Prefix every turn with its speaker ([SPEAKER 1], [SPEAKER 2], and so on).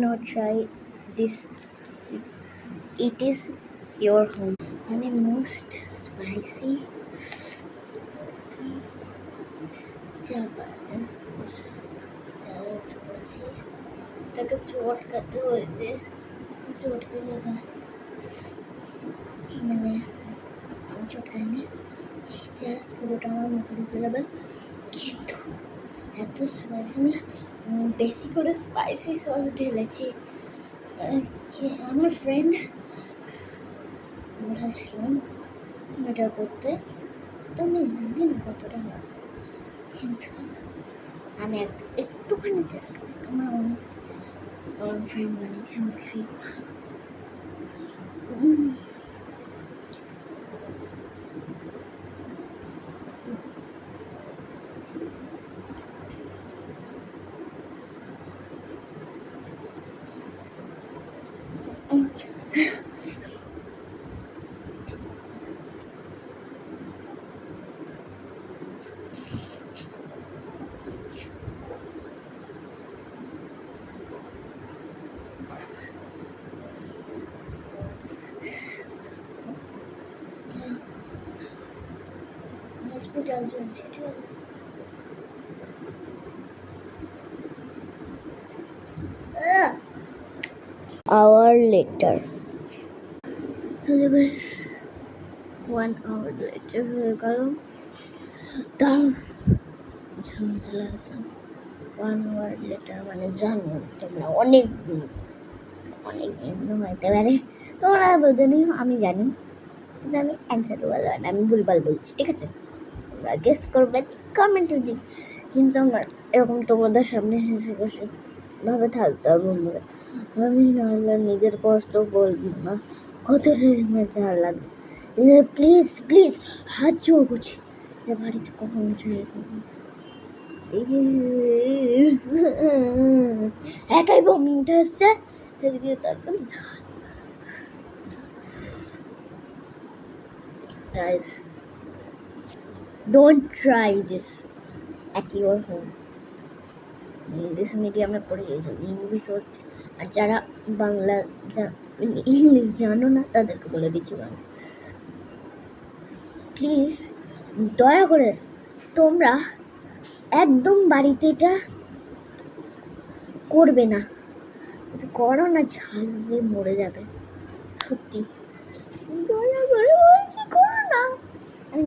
[SPEAKER 1] not try this. It is your home. মানে most spicy এটাকে চটকাতে হয়েছে, চটকে গেছে মানে আমি চটকাইনি, এটা পুরোটা আমার মুখে ঢুকে যাবে। কিন্তু এত স্পাইসি না, বেশি করে স্পাইসি সস ঢেলেছি। আমার ফ্রেন্ড বলেছিলাম এটা করতে, তো আমি জানি না কতটা হয়, কিন্তু আমি একটুখানি টেস্ট করি। আমার অনেক ফ্রেন্ড বানিয়েছে, আমি খাই। হসপিটাল চলছে, ঠিক আছে। Hour later. Hello guys, 1 hour later হয়ে গেল। তাও ঝামেলা আছে। 1 hour later মানে জানো তোমরা অনেক দিন হইতে পারে, তোমরা বোঝো নি, আমি জানি, কিন্তু আমি অ্যান্সার বলবো না, আমি ভুলভাল বলছি, ঠিক আছে। তোমরা গেস করবে কমেন্টে দিই, কিন্তু আমার এরকম তোমাদের সামনে হেসে বসে ভাবে থাকতে হবে। আমি নাহলে নিজের কষ্ট বলবো না, কত মজা লাগে। প্লিজ প্লিজ হাত জোর করছি, যে বাড়িতে কখনো চলে যাবো। একাই বমিটা আসছে, সেদিকে তারপর guys, don't try this at your home. English মিডিয়ামে পড়ে গেছো, ইংলিশ হচ্ছে, আর যারা বাংলা ইংলিশ জানো না তাদেরকে বলে দিচ্ছি বাংলা। প্লিজ দয়া করে তোমরা একদম বাড়িতে এটা করবে না, করো না, ঝাল দিয়ে মরে যাবে, সত্যি দয়া করে বলছি করো না।